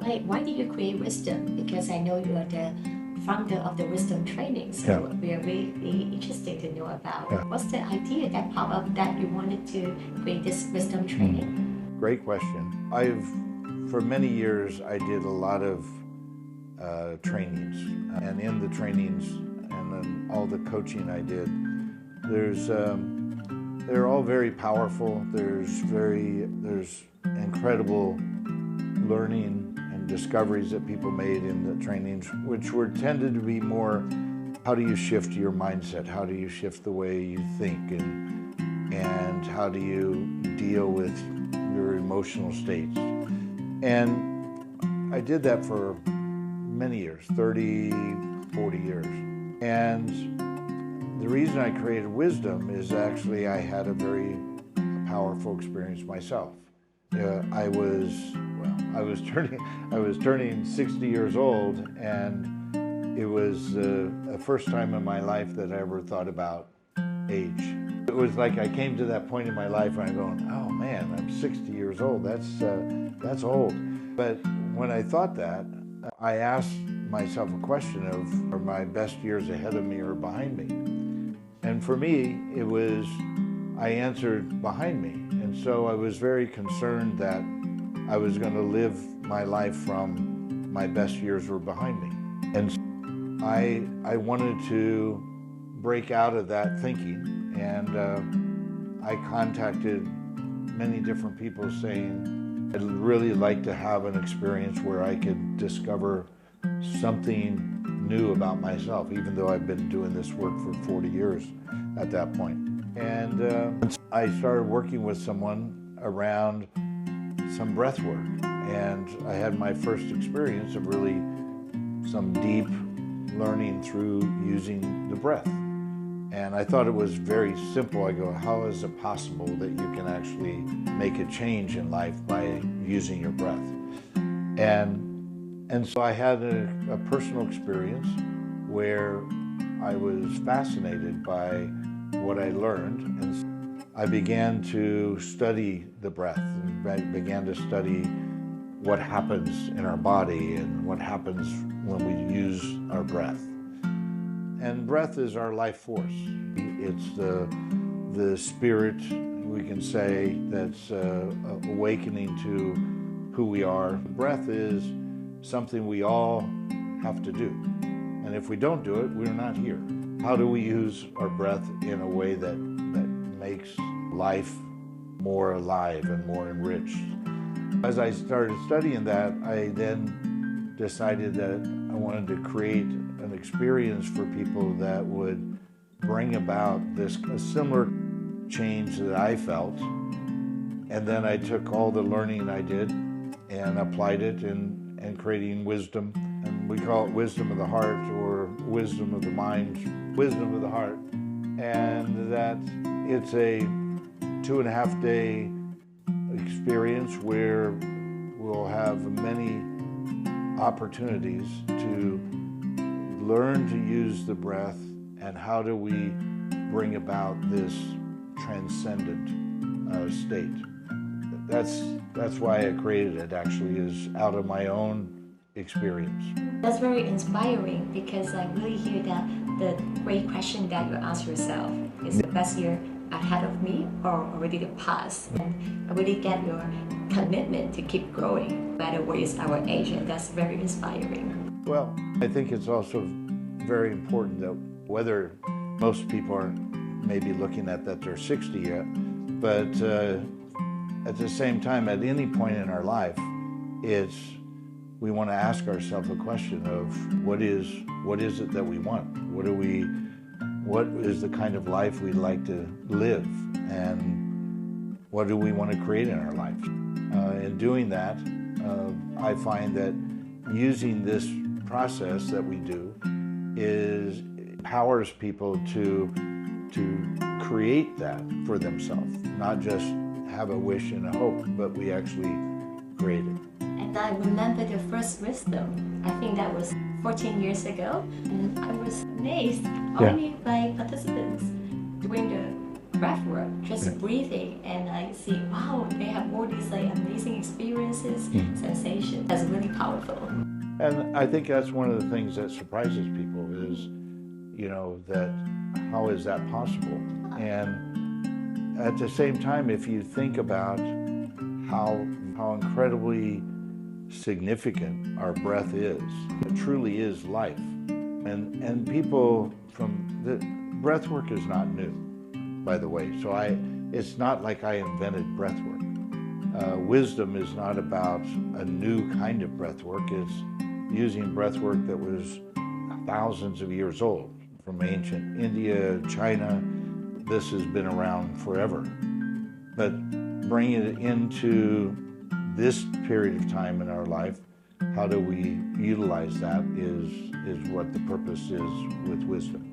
hey, why did you create Wisdom? Because I know you are the founder of the Wisdom training, so we are really interested to know about what's the idea that popped up that you wanted to create this Wisdom training? Great question. For many years, I did a lot of trainings, and in the trainings and then all the coaching I did, they're all very powerful. There's incredible learning and discoveries that people made in the trainings, which were tended to be more, how do you shift your mindset? How do you shift the way you think? And how do you deal with your emotional states? And I did that for many years, 30, 40 years. And the reason I created Wisdom is actually I had a very powerful experience myself. I was turning 60 years old, and it was the first time in my life that I ever thought about age. It was like I came to that point in my life and I'm going, oh man, I'm 60 years old. That's old. But when I thought that, I asked myself a question of, are my best years ahead of me or behind me? And for me, it was, I answered behind me. And so I was very concerned that I was going to live my life from my best years were behind me. And I wanted to break out of that thinking. And I contacted many different people saying, I'd really like to have an experience where I could discover something new about myself, even though I've been doing this work for 40 years at that point. And I started working with someone around some breath work. And I had my first experience of really some deep learning through using the breath. And I thought it was very simple. I go, how is it possible that you can actually make a change in life by using your breath? And so I had a personal experience where I was fascinated by what I learned, and I began to study the breath. I began to study what happens in our body and what happens when we use our breath. And breath is our life force. It's the spirit, we can say, that's awakening to who we are. Breath is something we all have to do. And if we don't do it, we're not here. How do we use our breath in a way that makes life more alive and more enriched? As I started studying that, I then decided that I wanted to create an experience for people that would bring about a similar change that I felt. And then I took all the learning I did and applied it in creating Wisdom. And we call it Wisdom of the Heart or Wisdom of the Mind, Wisdom of the Heart. And that it's a 2.5-day experience where we'll have many opportunities to learn to use the breath and how do we bring about this transcendent state. That's why I created it, actually, is out of my own experience. That's very inspiring because I really hear that the great question that you ask yourself is the best year ahead of me or already the past. And I really get your commitment to keep growing, no matter what is our age, and that's very inspiring. Well, I think it's also very important that whether most people are maybe looking at that they're 60 yet, but at the same time, at any point in our life, we want to ask ourselves a question of what is it that we want? What is the kind of life we'd like to live? And what do we want to create in our life? In doing that, I find that using this process that we do empowers people to create that for themselves, not just have a wish and a hope, but we actually create it. And I remember the first Wisdom. I think that was 14 years ago, and I was amazed how many participants doing the breath work, just breathing, and I see, wow, they have all these amazing experiences, sensations. That's really powerful. And I think that's one of the things that surprises people is, that how is that possible? And at the same time, if you think about how incredibly significant our breath is, it truly is life. And people the breath work is not new, by the way. So it's not like I invented breath work. Wisdom is not about a new kind of breath work. It's using breath work that was thousands of years old, from ancient India, China. This has been around forever. But bringing it into this period of time in our life, how do we utilize that is what the purpose is with wisdom.